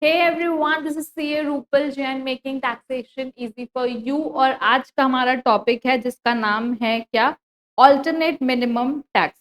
Hey everyone, this is CA Rupal Jain making taxation easy for you. और आज का हमारा टॉपिक है जिसका नाम है क्या, alternate minimum tax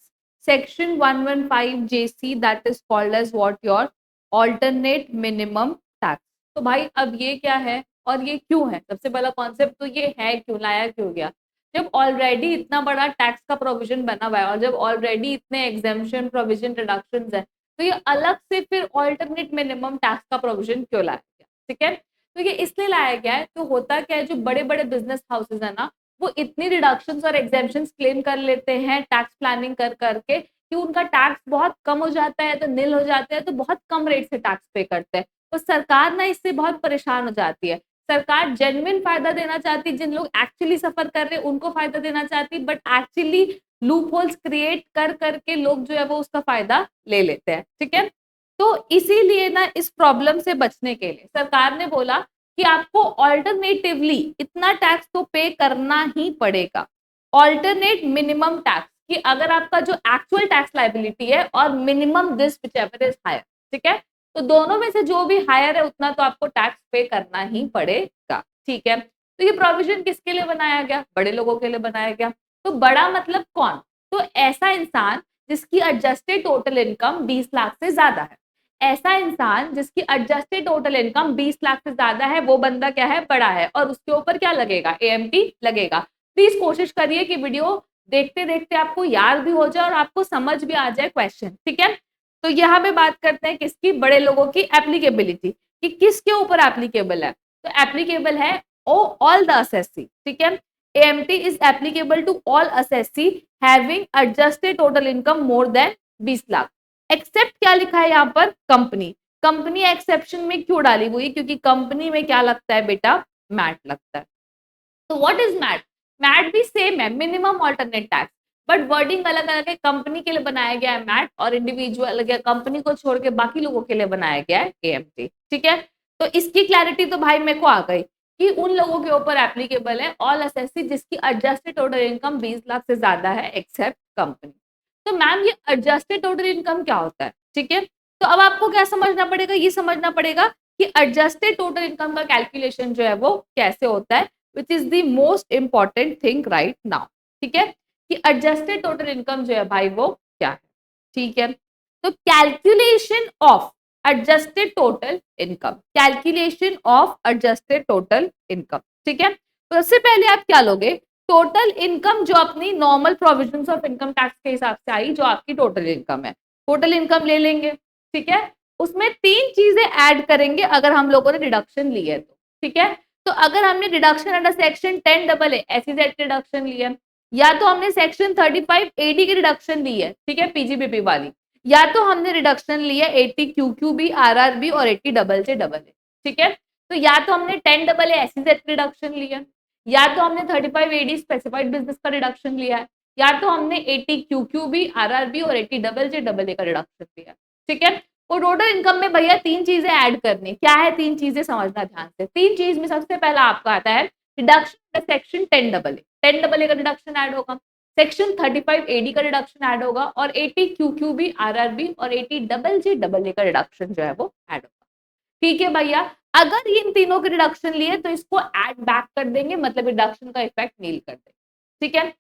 section 115 JC that is called as what your alternate minimum tax. तो भाई अब ये क्या है और ये क्यों है? सबसे पहला कॉन्सेप्ट तो ये है क्यों लाया, क्यों गया। जब ऑलरेडी इतना बड़ा टैक्स का प्रोविजन बना हुआ है और जब ऑलरेडी इतने एग्जेम्पशन प्रोविजन रिडक्शंस है, तो ये अलग से फिर ऑल्टरनेट मिनिमम टैक्स का प्रोविजन क्यों लाया गया? ठीक है, तो ये इसलिए लाया गया है। तो होता क्या है, जो बड़े बड़े बिजनेस हाउसेज है ना, वो इतनी रिडक्शंस और एग्जेम्पशंस क्लेम कर लेते हैं टैक्स प्लानिंग कर करके कि उनका टैक्स बहुत कम हो जाता है, तो नील हो जाता है, तो बहुत कम रेट से टैक्स पे करते हैं। तो सरकार ना इससे बहुत परेशान हो जाती है। सरकार जेन्युइन फायदा देना चाहती, जिन लोग एक्चुअली सफर कर रहे हैं उनको फायदा देना चाहती, but actually loop holes create कर करके लोग जो है वो उसका फायदा ले लेते हैं। ठीक है, तो इसीलिए ना इस प्रॉब्लम से बचने के लिए सरकार ने बोला कि आपको ऑल्टरनेटिवली इतना टैक्स तो पे करना ही पड़ेगा। ऑल्टरनेट मिनिमम टैक्स कि अगर आपका जो एक्चुअल टैक्स लाइबिलिटी है और minimum this whichever is higher, ठीक है, तो दोनों में से जो भी हायर है उतना तो आपको टैक्स पे करना ही पड़ेगा। ठीक है, तो ये प्रोविजन किसके लिए बनाया गया? बड़े लोगों के लिए बनाया गया। तो बड़ा मतलब कौन? तो ऐसा इंसान जिसकी एडजस्टेड टोटल इनकम 20 लाख से ज्यादा है। ऐसा इंसान जिसकी एडजस्टेड टोटल इनकम 20 लाख से ज्यादा है, वो बंदा क्या है? बड़ा है। और उसके ऊपर क्या लगेगा? एएमटी लगेगा। प्लीज कोशिश करिए कि वीडियो देखते देखते आपको याद भी हो जाए और आपको समझ भी आ जाए क्वेश्चन। ठीक है, तो यहाँ पे बात करते हैं किसकी? बड़े लोगों की एप्लीकेबिलिटी, कि किसके ऊपर एप्लीकेबल है। तो एप्लीकेबल है ऑल द असेसी। ठीक है, AMT is applicable to all assessee having adjusted total income more than 20 lakh. Except क्या लिखा है यहाँ पर? कंपनी। कंपनी एक्सेप्शन में क्यों डाली हुई? क्योंकि कंपनी में क्या लगता है बेटा? मैट लगता है। तो व्हाट इज मैट? मैट भी सेम है, minimum alternate tax, but wording अलग अलग है। कंपनी के लिए बनाया गया है मैट और इंडिविजुअल या कंपनी को छोड़ के बाकी लोगों के लिए बनाया गया है एएमटी। ठीक है, तो इसकी क्लैरिटी तो भाई मेरे को आ गई कि उन लोगों के ऊपर एप्लीकेबल है ऑल असेसी जिसकी एडजस्टेड टोटल इनकम 20 लाख से ज्यादा है एक्सेप्ट कंपनी। तो मैम ये एडजस्टेड टोटल इनकम क्या होता है? ठीक है, तो अब आपको क्या समझना पड़ेगा? ये समझना पड़ेगा कि एडजस्टेड टोटल इनकम का कैलकुलेशन जो है वो कैसे होता है, which is the most important thing right now. ठीक है, कि एडजस्टेड टोटल इनकम जो है भाई वो क्या है। ठीक है, तो calculation of adjusted total income, calculation of adjusted total income. ठीक है, तो सबसे पहले आप क्या लोगे? टोटल इनकम जो अपनी normal provisions of income tax के हिसाब से आई, जो आपकी टोटल इनकम है, टोटल इनकम ले लेंगे। ठीक है, उसमें तीन चीजें ऐड करेंगे अगर हम लोगों ने डिडक्शन ली है तो। ठीक है, तो अगर हमने डिडक्शन अंडर सेक्शन 10 डबल ए एसईजेड की डिडक्शन ली है, या तो हमने सेक्शन 35 एडी की डिडक्शन ली है, ठीक है, पीजीबीपी वाली, या तो हमने रिडक्शन ली है 80 क्यूक्यूबी आरआरबी और 80 डबल जे डबल ए। ठीक है, तो या तो हमने 10 डबल ए एसईजेड की डिडक्शन ली है, या तो हमने 35 एडी स्पेसिफाइड बिजनेस का रिडक्शन लिया है, या तो हमने 80 क्यूक्यूबी आरआरबी और 80 डबल जे डबल ए का रिडक्शन लिया है। ठीक है, और टोटल इनकम में भैया तीन चीजें ऐड करनी। क्या है तीन चीजें? समझना ध्यान से। तीन चीज में सबसे पहला आपका आता है रिडक्शन सेक्शन 10 डबल ए। 10 डबल ए का रिडक्शन ऐड होगा, सेक्शन 35 एडी का रिडक्शन ऐड होगा, और 80 क्यूक्यूबी आरआरबी और 80 डबल जे डबल ए का रिडक्शन जो है वो ऐड होगा। ठीक है भैया, अगर इन तीनों के रिडक्शन लिए तो इसको ऐड बैक कर देंगे, मतलब रिडक्शन का इफेक्ट नील कर देंगे। ठीक है,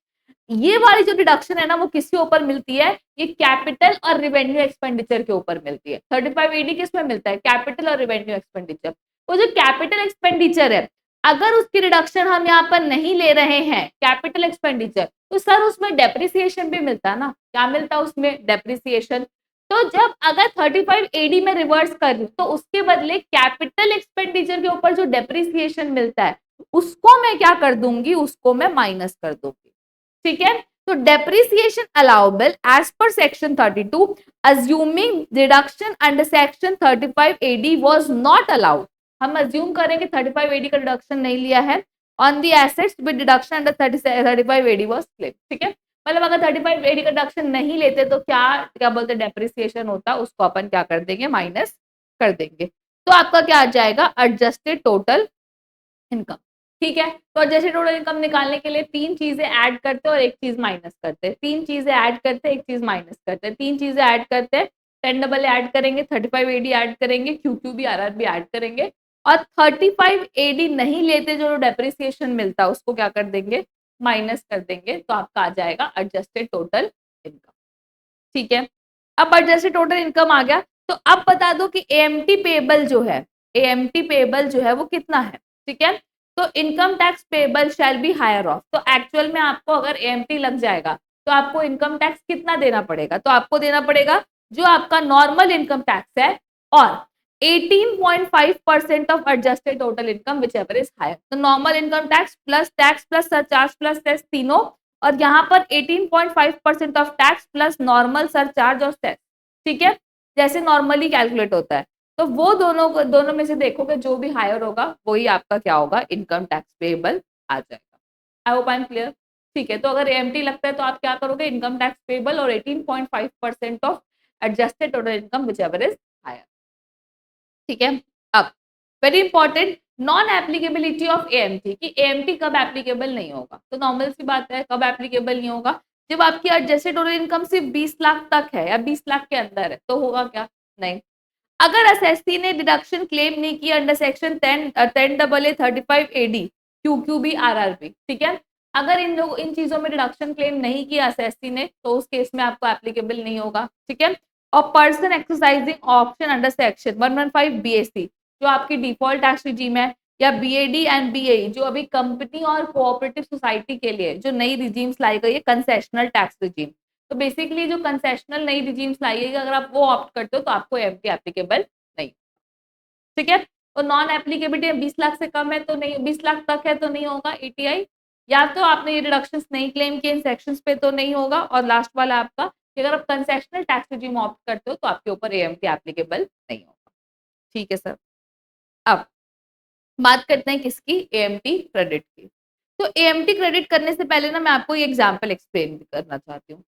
ये वाली जो डिडक्शन है ना वो किसके ऊपर मिलती है? ये कैपिटल और रिवेन्यू एक्सपेंडिचर के ऊपर मिलती है। 35 एडी किस में मिलता है? कैपिटल और रिवेन्यू एक्सपेंडिचर। वो जो कैपिटल एक्सपेंडिचर है, अगर उसकी रिडक्शन हम यहाँ पर नहीं ले रहे हैं कैपिटल एक्सपेंडिचर, तो सर उसमें डेप्रिसिएशन भी मिलता है ना। क्या मिलता है उसमें? डेप्रिसिएशन। तो जब अगर 35 एडी में रिवर्स कर तो उसके बदले कैपिटल एक्सपेंडिचर के ऊपर जो डेप्रिसिएशन मिलता है उसको मैं क्या कर दूंगी? उसको मैं माइनस कर दूंगी। ठीक है, तो depreciation allowable as per section 32 assuming deduction under section 35 AD was not allowed. हम अज्यूम करेंगे 35 एडी का डिडक्शन नहीं लिया है on the assets with deduction under 35 AD was claim. ठीक है, मतलब अगर 35 एडी का डिडक्शन नहीं लेते तो क्या क्या बोलते हैं? डेप्रिसिएशन होता, उसको अपन क्या कर देंगे? माइनस कर देंगे। तो आपका क्या आ जाएगा? Adjusted total income. ठीक है, तो जैसे टोटल इनकम निकालने के लिए तीन चीजें ऐड करते हैं और एक चीज माइनस करते हैं, तीन चीजें ऐड करते हैं एक चीज माइनस करते हैं, तीन चीजें ऐड करते हैं 10 डबल ऐड करेंगे, 35 एडी ऐड करेंगे, क्यू भी आर भी ऐड करेंगे, और 35 एडी नहीं लेते जो डेप्रिसिएशन मिलता है उसको क्या कर देंगे, माइनस कर देंगे, तो आपका आ जाएगा एडजस्टेड टोटल इनकम। ठीक है, अब एडजस्टेड टोटल इनकम आ गया, तो अब बता दो कि एएमटी पेबल जो है, एएमटी पेबल जो है वो कितना है। ठीक है, तो income tax payable shall be higher of, तो एक्चुअल में आपको अगर एएमटी लग जाएगा तो आपको इनकम टैक्स कितना देना पड़ेगा, तो आपको देना पड़ेगा जो आपका नॉर्मल इनकम टैक्स है और 18.5% of adjusted total income whichever is higher, तो normal income tax plus surcharge plus cess तीनों, और यहाँ पर 18.5% of tax plus normal surcharge और सेस। ठीक है, जैसे नॉर्मली कैलकुलेट होता है, तो वो दोनों में से देखोगे जो भी हायर होगा वही आपका क्या होगा, इनकम टैक्स पेएबल आ जाएगा। I hope I am clear. ठीक है, तो अगर एएमटी लगता है तो आप क्या करोगे, इनकम टैक्स पेएबल और 18.5% of adjusted total income whichever is higher. ठीक है, अब very important, non applicability of AMT, कि एएमटी कब एप्लीकेबल नहीं होगा, तो नॉर्मल सी बात है कब एप्लीकेबल नहीं होगा, जब आपकी एडजस्टेड टोटल इनकम सिर्फ 20 लाख तक है या 20 लाख के अंदर है, तो होगा क्या, नहीं। अगर एसएससी ने डिडक्शन क्लेम नहीं किया under section 10 double A 35 AD QQB RRB, ठीक है, अगर इन चीजों में डिडक्शन क्लेम नहीं किया एसएससी ने तो उस केस में आपको एप्लीकेबल नहीं होगा। ठीक है, और person exercising option under section 115 BAC जो आपकी डिफॉल्ट टैक्स रिजीम है, या बीएडी एंड बीएई जो अभी कंपनी और कोऑपरेटिव सोसाइटी के लिए जो नई रिजीम्स लाई गई है, कंसेशनल टैक्स रिजीम, तो बेसिकली जो कंसेशनल नई रिजीम्स लाई है अगर आप वो ऑप्ट करते हो तो आपको एमटी एप्लीकेबल नहीं। ठीक है, तो नॉन एप्लीकेबिलिटी 20 लाख से कम है तो नहीं, 20 लाख तक है तो नहीं होगा एटीआई, या तो आपने ये रिडक्शंस नहीं क्लेम किए इन सेक्शंस पे तो नहीं होगा, और लास्ट वाला आपका कि अगर आप कंसेशनल टैक्स रिजीम ऑप्ट करते हो तो आपके ऊपर एएमटी एप्लीकेबल नहीं होगा। ठीक है सर, अब बात करते हैं किसकी, एएमटी क्रेडिट की। तो एएमटी क्रेडिट करने से पहले ना मैं आपको ये एग्जांपल एक्सप्लेन करना चाहती हूँ।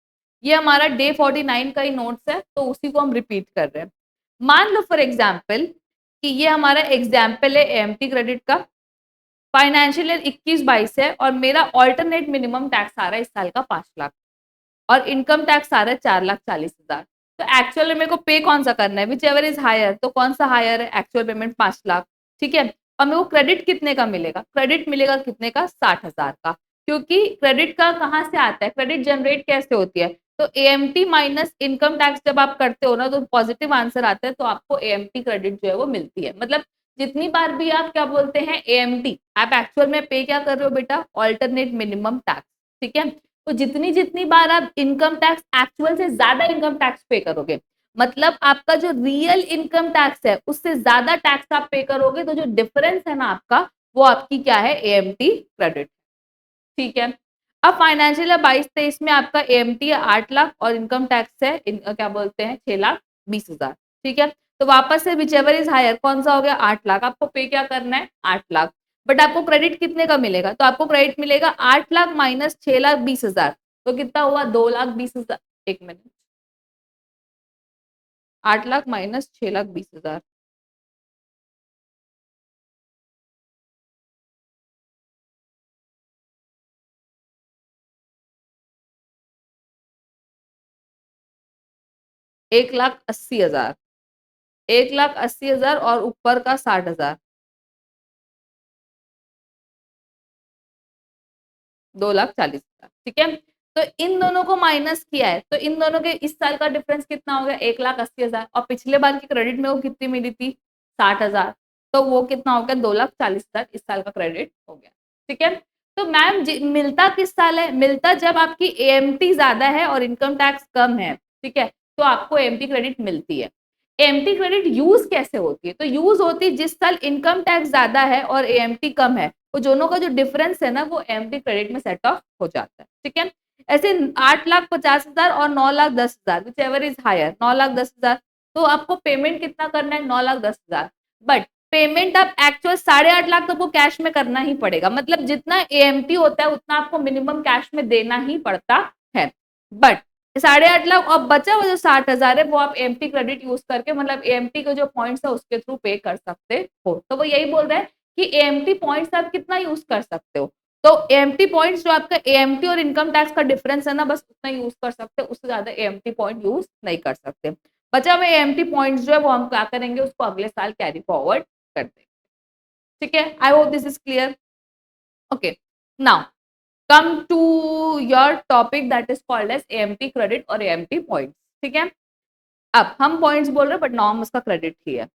ये हमारा डे 49 का ही नोट्स है तो उसी को हम रिपीट कर रहे हैं। मान लो फॉर एग्जांपल कि ये हमारा एग्जांपल है एएमटी क्रेडिट का, फाइनेंशियल ईयर 21-22 है और मेरा ऑल्टरनेट मिनिमम टैक्स आ रहा है इस साल का 5 लाख और इनकम टैक्स आ रहा है 4,40,000। तो एक्चुअल में मेरे को पे कौन सा करना है, विच एवर इज हायर, तो कौन सा हायर है, एक्चुअल पेमेंट 5 लाख। ठीक है, और मेरे को क्रेडिट कितने का मिलेगा, क्रेडिट मिलेगा कितने का, 60,000 का, क्योंकि क्रेडिट का कहाँ से आता है, क्रेडिट जनरेट कैसे होती है, तो एएमटी माइनस इनकम टैक्स जब आप करते हो ना तो पॉजिटिव आंसर आता है, तो आपको एएमटी क्रेडिट जो है वो मिलती है। मतलब जितनी बार भी आप क्या बोलते हैं एएमटी, आप एक्चुअल में पे क्या कर रहे हो बेटा, ऑल्टरनेट मिनिमम टैक्स। ठीक है, तो जितनी जितनी बार आप इनकम टैक्स एक्चुअल से ज्यादा इनकम टैक्स पे करोगे, मतलब आपका जो रियल इनकम टैक्स है उससे ज्यादा टैक्स आप पे करोगे, तो जो डिफरेंस है ना आपका वो आपकी क्या है, एएमटी क्रेडिट। ठीक है, अब फाइनेंशियल 22-23 में आपका एएमटी है 8 लाख और इनकम टैक्स है क्या बोलते हैं 6,20,000। ठीक है, तो वापस से विचेवर इज हायर कौन सा हो गया, 8 लाख, आपको पे क्या करना है 8 लाख, बट आपको क्रेडिट कितने का मिलेगा, तो आपको क्रेडिट मिलेगा 8 लाख माइनस 6,20,000, तो कितना हुआ 2,20,000। एक मिनट, 8 लाख माइनस 6,20,000, 1,80,000, 1,80,000 और ऊपर का 60,000, 2,40,000। ठीक है, तो इन दोनों को माइनस किया है तो इन दोनों के इस साल का डिफरेंस कितना हो गया, 1,80,000, और पिछले बार की क्रेडिट में वो कितनी मिली थी 60,000, तो वो कितना हो गया 2,40,000 इस साल का क्रेडिट हो गया। ठीक है, तो मैम मिलता किस साल है, मिलता जब आपकी एएमटी ज्यादा है और इनकम टैक्स कम है। ठीक है, तो आपको एएमटी क्रेडिट मिलती है। एएमटी क्रेडिट यूज कैसे होती है, तो यूज होती है जिस साल इनकम टैक्स ज्यादा है और एएमटी कम है, वो दोनों का जो डिफरेंस है ना वो एमटी क्रेडिट में सेट ऑफ हो जाता है। ठीक है, ऐसे 8,50,000 और 9,10,000 विच एवर इज हायर, 9,10,000, तो आपको पेमेंट कितना करना है 9,10,000, बट पेमेंट आप एक्चुअल 8.5 लाख तो आपको कैश में करना ही पड़ेगा, मतलब जितना एएमटी होता है उतना आपको मिनिमम कैश में देना ही पड़ता है, बट 8.5 लाख और बचा हुआ जो 60,000 है वो आप एमटी क्रेडिट यूज करके मतलब एमटी के जो पॉइंट्स है उसके थ्रू पे कर सकते हो। तो वो यही बोल रहे हैं कि एएमटी पॉइंट्स आप कितना यूज कर सकते हो, तो एएमटी पॉइंट्स जो आपका एएमटी और इनकम टैक्स का डिफरेंस है ना बस उतना यूज कर सकते हो, उससे ज्यादा एएमटी पॉइंट यूज नहीं कर सकते। बचा हुआ एएमटी पॉइंट्स जो है वो हम क्या करेंगे, उसको अगले साल कैरी फॉरवर्ड कर देंगे। ठीक है, I hope this is clear. Okay, now come to your topic that is called as AMT credit और एएमटी पॉइंट्स। ठीक है, अब हम पॉइंट्स बोल रहे हैं बट नाम उसका क्रेडिट ही है।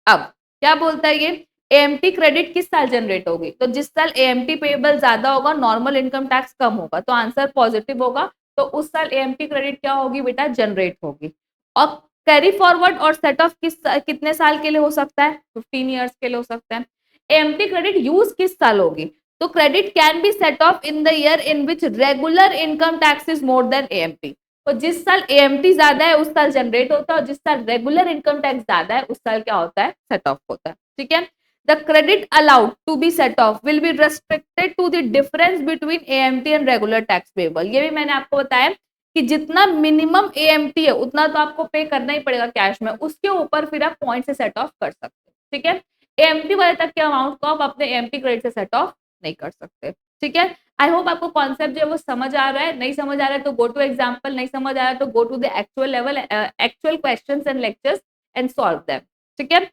अब क्या बोलता है ये, एएमटी क्रेडिट किस साल जनरेट होगी, तो जिस साल एएमटी पेएबल ज्यादा होगा, नॉर्मल इनकम टैक्स कम होगा, तो आंसर पॉजिटिव होगा, तो उस साल एएमटी क्रेडिट क्या होगी बेटा, जनरेट होगी। और कैरी फॉरवर्ड और सेट ऑफ कितने साल के लिए हो सकता है, 15 ईयर्स के लिए हो सकता है। एएमटी क्रेडिट यूज किस साल होगी, तो credit can be set off in the year in which regular income tax is more than AMT. तो जिस साल एएमटी ज्यादा है उस साल जनरेट होता है, और जिस साल रेगुलर इनकम टैक्स ज्यादा है उस साल क्या होता है, सेट ऑफ होता है। ठीक है, the credit allowed to be set off will be restricted to the difference between AMT and regular tax payable. ये भी मैंने आपको बताया कि जितना मिनिमम एएमटी है उतना तो आपको पे करना ही पड़ेगा कैश में, उसके ऊपर फिर आप पॉइंट से सेट ऑफ कर सकते हैं। ठीक है, एएमटी वाले तक के अमाउंट को आप अपने एएमटी क्रेडिट से सेट ऑफ नहीं कर सकते। ठीक है, आई होप आपको कॉन्सेप्ट जो है वो समझ आ रहा है। नहीं समझ आ रहा है तो गो टू एग्जाम्पल, नहीं समझ आ रहा है तो go to the actual level, actual questions and lectures and solve them. ठीक है,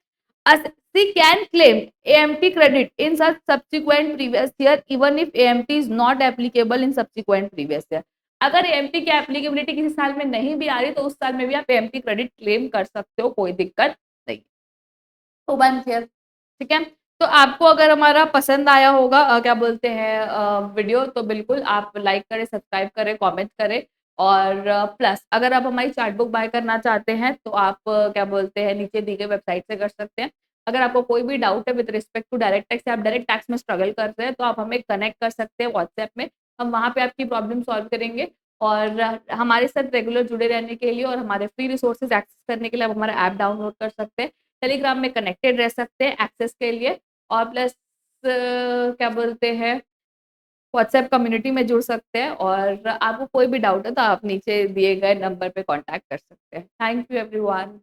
C can claim AMT credit in such subsequent previous year even if AMT is not applicable in subsequent previous year। अगर AMT की applicability किसी साल में नहीं भी आ रही तो उस साल में भी आप AMT क्रेडिट क्लेम कर सकते हो, कोई दिक्कत नहीं। तो वन क्लियर। ठीक है, तो आपको अगर हमारा पसंद आया होगा क्या बोलते हैं वीडियो, तो बिल्कुल आप लाइक करें, सब्सक्राइब करें, कमेंट करें। और प्लस अगर आप हमारी चार्ट बुक बाय करना चाहते हैं तो आप क्या बोलते हैं नीचे दी गई वेबसाइट से कर सकते हैं। अगर आपको कोई भी डाउट है with respect to direct tax, आप डायरेक्ट टैक्स में स्ट्रगल कर रहे हैं तो आप हमें कनेक्ट कर सकते हैं व्हाट्सएप में, हम वहाँ पे आपकी प्रॉब्लम सॉल्व करेंगे। और हमारे साथ रेगुलर जुड़े रहने के लिए और हमारे फ्री रिसोर्सेज एक्सेस करने के लिए आप हमारा ऐप डाउनलोड कर सकते हैं, टेलीग्राम में कनेक्टेड रह सकते हैं एक्सेस के लिए, और प्लस क्या बोलते हैं व्हाट्सएप कम्युनिटी में जुड़ सकते हैं। और आपको कोई भी डाउट है तो आप नीचे दिए गए नंबर पे कांटेक्ट कर सकते हैं। Thank you everyone.